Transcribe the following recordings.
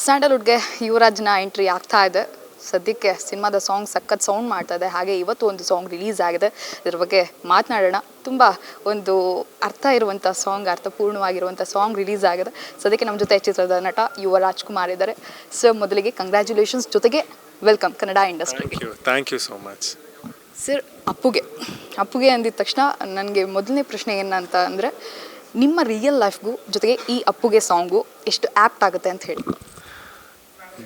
ಸ್ಯಾಂಡಲ್ವುಡ್ಗೆ ಯುವರಾಜ್ನ entry ಆಗ್ತಾ ಇದೆ. ಸದ್ಯಕ್ಕೆ ಸಿನಿಮಾದ ಸಾಂಗ್ ಸಖತ್ ಸೌಂಡ್ ಮಾಡ್ತಾ ಇದೆ. ಹಾಗೆ ಇವತ್ತು ಒಂದು ಸಾಂಗ್ ರಿಲೀಸ್ ಆಗಿದೆ. ಇದ್ರ ಬಗ್ಗೆ ಮಾತನಾಡೋಣ. ತುಂಬ ಒಂದು ಅರ್ಥ ಇರುವಂಥ ಸಾಂಗ್, ಅರ್ಥಪೂರ್ಣವಾಗಿರುವಂಥ ಸಾಂಗ್ ರಿಲೀಸ್ ಆಗಿದೆ. ಸದ್ಯಕ್ಕೆ ನಮ್ಮ ಜೊತೆ ಚಿತ್ರದ ನಟ ಯುವರಾಜ್ ಕುಮಾರ್ ಇದ್ದಾರೆ. ಸರ್, ಮೊದಲಿಗೆ ಕಂಗ್ರ್ಯಾಚುಲೇಷನ್ಸ್, ಜೊತೆಗೆ ವೆಲ್ಕಮ್ ಕನ್ನಡ ಇಂಡಸ್ಟ್ರಿಗೆ. Thank you so much. Sir, ಅಪ್ಪುಗೆ ಅಂದಿದ ತಕ್ಷಣ ನನಗೆ ಮೊದಲನೇ ಪ್ರಶ್ನೆ ಏನಂತ ಅಂದರೆ, ನಿಮ್ಮ ರಿಯಲ್ ಲೈಫ್ಗೂ ಜೊತೆಗೆ ಈ ಅಪ್ಪುಗೆ ಸಾಂಗು ಎಷ್ಟು ಆ್ಯಪ್ಟ್ ಆಗುತ್ತೆ ಅಂತ ಹೇಳಿ.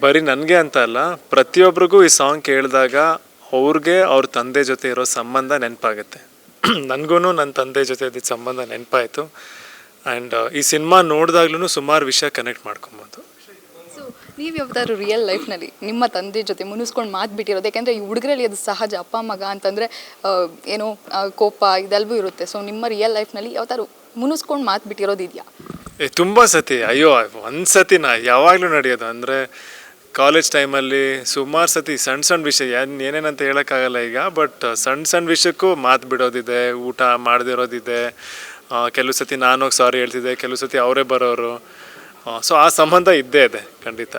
ಬರೀ ನನಗೆ ಅಂತ ಅಲ್ಲ, ಪ್ರತಿಯೊಬ್ಬರಿಗೂ ಈ ಸಾಂಗ್ ಕೇಳಿದಾಗ ಅವ್ರಿಗೆ ಅವ್ರ ತಂದೆ ಜೊತೆ ಇರೋ ಸಂಬಂಧ ನೆನಪಾಗುತ್ತೆ. ನನಗೂ ನನ್ನ ತಂದೆ ಜೊತೆ ಇದ್ದಿದ್ದ ಸಂಬಂಧ ನೆನಪಾಯಿತು. ಆ್ಯಂಡ್ ಈ ಸಿನಿಮಾ ನೋಡಿದಾಗ್ಲೂ ಸುಮಾರು ವಿಷಯ ಕನೆಕ್ಟ್ ಮಾಡ್ಕೊಬೋದು. ಸೊ ನೀವು ಯಾವ್ದಾದ್ರು ರಿಯಲ್ ಲೈಫ್ನಲ್ಲಿ ನಿಮ್ಮ ತಂದೆ ಜೊತೆ ಮುನಿಸ್ಕೊಂಡು ಮಾತು ಬಿಟ್ಟಿರೋದು? ಯಾಕೆಂದರೆ ಈ ಹುಡುಗರಲ್ಲಿ ಅದು ಸಹಜ, ಅಪ್ಪ ಮಗ ಅಂತಂದರೆ ಏನೋ ಕೋಪ ಇದೆಲ್ಲವೂ ಇರುತ್ತೆ. ಸೊ ನಿಮ್ಮ ರಿಯಲ್ ಲೈಫ್ನಲ್ಲಿ ಯಾವ್ದಾದ್ರು ಮುನಿಸ್ಕೊಂಡು ಮಾತು ಬಿಟ್ಟಿರೋದು ಇದೆಯಾ? ತುಂಬ ಸತಿ, ಅಯ್ಯೋ ಒಂದು ಸತಿನ ಯಾವಾಗಲೂ ನಡೆಯೋದು. ಅಂದರೆ ಕಾಲೇಜ್ ಟೈಮಲ್ಲಿ ಸುಮಾರು ಸತಿ ಸಣ್ಣ ವಿಷಯ ಏನೇನಂತ ಹೇಳೋಕ್ಕಾಗಲ್ಲ ಈಗ, ಬಟ್ ಸಣ್ಣ ವಿಷಯಕ್ಕೂ ಮಾತು ಬಿಡೋದಿದೆ, ಊಟ ಮಾಡದಿರೋದಿದೆ. ಕೆಲವು ಸತಿ ನಾನು ಹೋಗಿ ಸಾರಿ ಹೇಳ್ತಿದ್ದೆ, ಕೆಲವು ಸತಿ ಅವರೇ ಬರೋರು. ಸೊ ಆ ಸಂಬಂಧ ಇದ್ದೇ ಇದೆ ಖಂಡಿತ.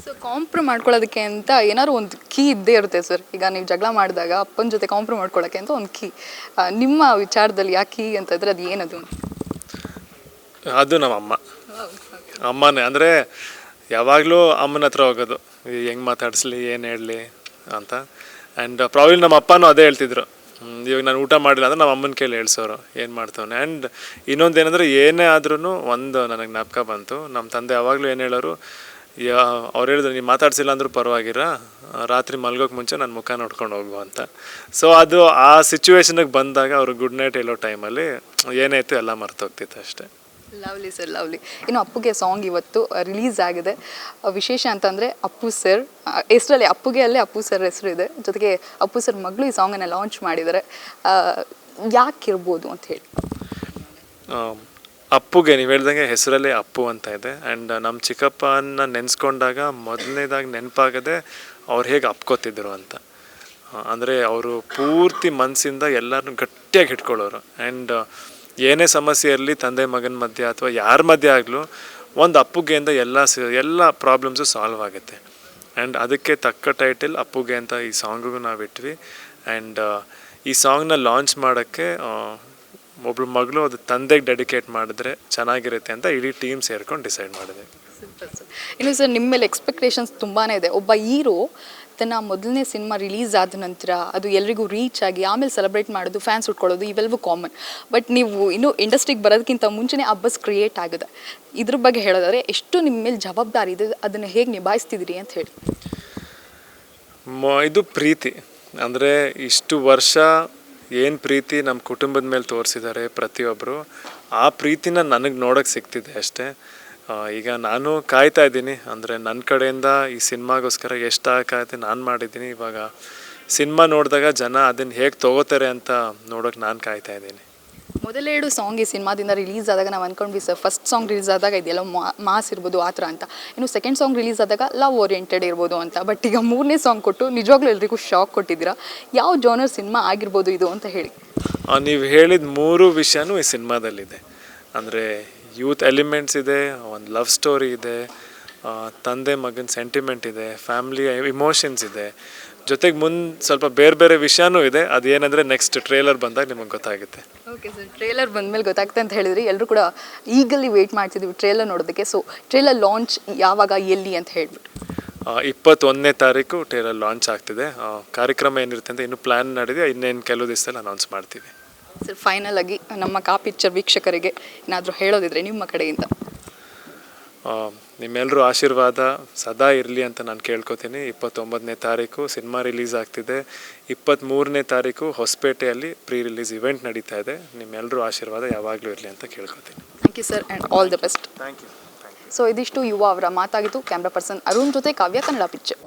ಸೊ ಕಾಂಪ್ರಮ್ ಮಾಡ್ಕೊಳ್ಳೋದಕ್ಕೆ ಅಂತ ಏನಾದ್ರು ಒಂದು ಕೀ ಇದ್ದೇ ಇರುತ್ತೆ ಸರ್. ಈಗ ನೀವು ಜಗಳ ಮಾಡಿದಾಗ ಅಪ್ಪನ ಜೊತೆ ಕಾಂಪ್ರಮ್ ಮಾಡ್ಕೊಳ್ಳೋಕ್ಕೆ ಅಂತ ಒಂದು ಕೀ, ನಿಮ್ಮ ವಿಚಾರದಲ್ಲಿ ಆ ಕೀ ಅಂತಂದರೆ ಅದು ಏನದು? ಅದು ನಮ್ಮ ಅಮ್ಮನೇ. ಅಂದರೆ ಯಾವಾಗಲೂ ಅಮ್ಮನ ಹತ್ರ ಹೋಗೋದು, ಹೆಂಗೆ ಮಾತಾಡಿಸ್ಲಿ, ಏನು ಹೇಳಲಿ ಅಂತ. ಆ್ಯಂಡ್ ಪ್ರಾಬ್ಲಿ ನಮ್ಮ ಅಪ್ಪನೂ ಅದೇ ಹೇಳ್ತಿದ್ರು. ಇವಾಗ ನಾನು ಊಟ ಮಾಡಿಲ್ಲ ಅಂದರೆ ನಮ್ಮ ಅಮ್ಮನ ಕೇಳಿ ಹೇಳ್ಸೋರು ಏನು ಮಾಡ್ತಾವನೆ. ಆ್ಯಂಡ್ ಇನ್ನೊಂದು ಏನಂದರೆ, ಏನೇ ಆದ್ರೂ ಒಂದು ನನಗೆ ಜ್ಞಾಪಕ ಬಂತು. ನಮ್ಮ ತಂದೆ ಯಾವಾಗಲೂ ಏನು ಹೇಳೋರು, ಅವ್ರು ಹೇಳಿದ್ರು, ನೀವು ಮಾತಾಡ್ಸಿಲ್ಲ ಅಂದರೂ ಪರವಾಗಿರ, ರಾತ್ರಿ ಮಲ್ಗೋಕೆ ಮುಂಚೆ ನನ್ನ ಮುಖ ನೋಡ್ಕೊಂಡು ಹೋಗು ಅಂತ. ಸೊ ಅದು ಆ ಸಿಚುವೇಶನಿಗೆ ಬಂದಾಗ ಅವರು ಗುಡ್ ನೈಟ್ ಹೇಳೋ ಟೈಮಲ್ಲಿ ಏನಾಯಿತು ಎಲ್ಲ ಮರ್ತೋಗ್ತಿತ್ತು ಅಷ್ಟೇ. Lovely sir, lovely. ಇನ್ನು ಅಪ್ಪುಗೆ ಸಾಂಗ್ ಇವತ್ತು ರಿಲೀಸ್ ಆಗಿದೆ. ವಿಶೇಷ ಅಂತಂದರೆ ಅಪ್ಪು ಸರ್ ಹೆಸರಲ್ಲಿ, ಅಪ್ಪುಗೆ ಅಲ್ಲೇ ಅಪ್ಪು ಸರ್ ಹೆಸರು ಇದೆ. ಜೊತೆಗೆ ಅಪ್ಪು ಸರ್ ಮಗಳು ಈ ಸಾಂಗನ್ನು ಲಾಂಚ್ ಮಾಡಿದ್ದಾರೆ. ಯಾಕಿರ್ಬೋದು ಅಂತ ಹೇಳಿ? ಅಪ್ಪುಗೆ ನೀವು ಹೇಳ್ದಂಗೆ ಹೆಸರಲ್ಲೇ ಅಪ್ಪು ಅಂತ ಇದೆ. ಆ್ಯಂಡ್ ನಮ್ಮ ಚಿಕ್ಕಪ್ಪನ ನೆನೆಸ್ಕೊಂಡಾಗ ಮೊದಲನೇದಾಗಿ ನೆನಪಾಗದೆ ಅವ್ರು ಹೇಗೆ ಅಪ್ಕೋತಿದ್ರು ಅಂತ. ಅಂದರೆ ಅವರು ಪೂರ್ತಿ ಮನಸ್ಸಿಂದ ಎಲ್ಲರನ್ನೂ ಗಟ್ಟಿಯಾಗಿ ಇಟ್ಕೊಳ್ಳೋರು. ಆ್ಯಂಡ್ ಏನೇ ಸಮಸ್ಯೆ ಇರಲಿ, ತಂದೆ ಮಗನ ಮಧ್ಯೆ ಅಥವಾ ಯಾರ ಮಧ್ಯೆ ಆಗಲೂ ಒಂದು ಅಪ್ಪುಗೆಯಿಂದ ಎಲ್ಲ ಪ್ರಾಬ್ಲಮ್ಸು ಸಾಲ್ವ್ ಆಗುತ್ತೆ. ಆ್ಯಂಡ್ ಅದಕ್ಕೆ ತಕ್ಕ ಟೈಟಲ್ ಅಪ್ಪುಗೆ ಅಂತ ಈ ಸಾಂಗಿಗೂ ನಾವು ಇಟ್ವಿ. ಆ್ಯಂಡ್ ಈ ಸಾಂಗ್ನ ಲಾಂಚ್ ಮಾಡೋಕ್ಕೆ ಒಬ್ಳು ಮಗಳು ಅದು ತಂದೆಗೆ ಡೆಡಿಕೇಟ್ ಮಾಡಿದ್ರೆ ಚೆನ್ನಾಗಿರುತ್ತೆ ಅಂತ ಇಡೀ ಟೀಮ್ ಸೇರ್ಕೊಂಡು ಡಿಸೈಡ್ ಮಾಡಿದೆ. ಇನ್ನು ಸರ್, ನಿಮ್ಮ ಮೇಲೆ ಎಕ್ಸ್ಪೆಕ್ಟೇಷನ್ಸ್ ತುಂಬಾ ಇದೆ. ಒಬ್ಬ ಹೀರೋ ತನ್ನ ಮೊದಲನೇ ಸಿನಿಮಾ ರಿಲೀಸ್ ಆದ ನಂತರ ಅದು ಎಲ್ರಿಗೂ ರೀಚ್ ಆಗಿ ಆಮೇಲೆ ಸೆಲೆಬ್ರೇಟ್ ಮಾಡೋದು, ಫ್ಯಾನ್ಸ್ ಉಟ್ಕೊಳ್ಳೋದು ಇವೆಲ್ಲವೂ ಕಾಮನ್. ಬಟ್ ನೀವು ಇನ್ನೂ ಇಂಡಸ್ಟ್ರಿಗೆ ಬರೋದಕ್ಕಿಂತ ಮುಂಚೆನೇ ಆ ಬಸ್ ಕ್ರಿಯೇಟ್ ಆಗಿದೆ. ಇದ್ರ ಬಗ್ಗೆ ಹೇಳೋದಾದ್ರೆ ಎಷ್ಟು ನಿಮ್ಮ ಮೇಲೆ ಜವಾಬ್ದಾರಿ ಇದೆ, ಅದನ್ನು ಹೇಗೆ ನಿಭಾಯಿಸ್ತಿದ್ದೀರಿ ಅಂತ ಹೇಳಿ? ಇದು ಪ್ರೀತಿ. ಅಂದರೆ ಇಷ್ಟು ವರ್ಷ ಏನು ಪ್ರೀತಿ ನಮ್ಮ ಕುಟುಂಬದ ಮೇಲೆ ತೋರಿಸಿದ್ದಾರೆ ಪ್ರತಿಯೊಬ್ಬರು, ಆ ಪ್ರೀತಿನ ನನಗೆ ನೋಡೋಕ್ಕೆ ಸಿಗ್ತಿದೆ ಅಷ್ಟೇ. ಈಗ ನಾನು ಕಾಯ್ತಾ ಇದ್ದೀನಿ. ಅಂದರೆ ನನ್ನ ಕಡೆಯಿಂದ ಈ ಸಿನಿಮಾಗೋಸ್ಕರ ಎಷ್ಟಾಗತ್ತೆ ನಾನು ಮಾಡಿದ್ದೀನಿ. ಇವಾಗ ಸಿನಿಮಾ ನೋಡಿದಾಗ ಜನ ಅದನ್ನು ಹೇಗೆ ತೊಗೋತಾರೆ ಅಂತ ನೋಡೋಕೆ ನಾನು ಕಾಯ್ತಾ ಇದ್ದೀನಿ. ಮೊದಲೆರಡು ಸಾಂಗ್ ಈ ಸಿನಿಮಾದಿಂದ ರಿಲೀಸ್ ಆದಾಗ ನಾವು ಅಂದ್ಕೊಂಡ್ವಿ ಸರ್, ಫಸ್ಟ್ ಸಾಂಗ್ ರಿಲೀಸ್ ಆದಾಗ ಇದೆಲ್ಲ ಮಾಸ್ ಇರ್ಬೋದು ಆ ಥರ ಅಂತ. ಇನ್ನು ಸೆಕೆಂಡ್ ಸಾಂಗ್ ರಿಲೀಸ್ ಆದಾಗ ಲವ್ ಓರಿಯೆಂಟೆಡ್ ಇರ್ಬೋದು ಅಂತ. ಬಟ್ ಈಗ ಮೂರನೇ ಸಾಂಗ್ ಕೊಟ್ಟು ನಿಜವಾಗ್ಲೂ ಎಲ್ರಿಗೂ ಶಾಕ್ ಕೊಟ್ಟಿದ್ದೀರಾ. ಯಾವ ಜಾನರ್ ಸಿನಿಮಾ ಆಗಿರ್ಬೋದು ಇದು ಅಂತ ಹೇಳಿ? ನೀವು ಹೇಳಿದ ಮೂರು ವಿಷಯನೂ ಈ ಸಿನಿಮಾದಲ್ಲಿದೆ. ಅಂದರೆ ಯೂತ್ ಎಲಿಮೆಂಟ್ಸ್ ಇದೆ, ಒಂದು ಲವ್ ಸ್ಟೋರಿ ಇದೆ, ತಂದೆ ಮಗನ ಸೆಂಟಿಮೆಂಟ್ ಇದೆ, ಫ್ಯಾಮಿಲಿ ಇಮೋಷನ್ಸ್ ಇದೆ, ಜೊತೆಗೆ ಮುಂದೆ ಸ್ವಲ್ಪ ಬೇರೆ ವಿಷಯನೂ ಇದೆ. ಅದೇನಂದರೆ ನೆಕ್ಸ್ಟ್ ಟ್ರೇಲರ್ ಬಂದಾಗ ನಿಮಗೆ ಗೊತ್ತಾಗುತ್ತೆ. ಓಕೆ ಸರ್, ಟ್ರೇಲರ್ ಬಂದಮೇಲೆ ಗೊತ್ತಾಗುತ್ತೆ ಅಂತ ಹೇಳಿದ್ರಿ. ಎಲ್ಲರೂ ಕೂಡ ಈಗಲ್ಲಿ ವೆಯ್ಟ್ ಮಾಡ್ತಿದ್ದೀವಿ ಟ್ರೇಲರ್ ನೋಡೋದಕ್ಕೆ. ಸೊ ಟ್ರೇಲರ್ ಲಾಂಚ್ ಯಾವಾಗ, ಎಲ್ಲಿ ಅಂತ ಹೇಳ್ಬಿಟ್ಟು? 21ನೇ ತಾರೀಕು ಟ್ರೇಲರ್ ಲಾಂಚ್ ಆಗ್ತಿದೆ. ಕಾರ್ಯಕ್ರಮ ಏನಿರುತ್ತೆ ಅಂತ ಇನ್ನೂ ಪ್ಲ್ಯಾನ್ ನಡೆದಿದೆ. ಇನ್ನೇನು ಕೆಲವು ದಿವಸದಲ್ಲಿ ಅನೌನ್ಸ್ ಮಾಡ್ತೀವಿ. ಸರ್, ಫೈನಲ್ ಆಗಿ ನಮ್ಮ ಕಾ ಪಿಕ್ಚರ್ ವೀಕ್ಷಕರಿಗೆ ಏನಾದರೂ ಹೇಳೋದಿದ್ರೆ ನಿಮ್ಮ ಕಡೆಯಿಂದ? ನಿಮ್ಮೆಲ್ಲರೂ ಆಶೀರ್ವಾದ ಸದಾ ಇರಲಿ ಅಂತ ನಾನು ಕೇಳ್ಕೊತೀನಿ. 29ನೇ ತಾರೀಕು ಸಿನಿಮಾ ರಿಲೀಸ್ ಆಗ್ತಿದೆ. 23ನೇ ತಾರೀಕು ಹೊಸಪೇಟೆಯಲ್ಲಿ ಪ್ರೀ ರಿಲೀಸ್ ಇವೆಂಟ್ ನಡೀತಾ ಇದೆ. ನಿಮ್ಮೆಲ್ಲರೂ ಆಶೀರ್ವಾದ ಯಾವಾಗಲೂ ಇರಲಿ ಅಂತ ಕೇಳ್ಕೊತೀನಿ. Thank you sir, and all the best. Thank you. So ಇದಿಷ್ಟು ಯುವ ಅವರ ಮಾತಾಗಿತ್ತು. ಕ್ಯಾಮ್ರಾ ಪರ್ಸನ್ ಅರುಣ್ ಜೊತೆ ಕಾವ್ಯ, ಕನ್ನಡ ಪಿಕ್ಚರ್.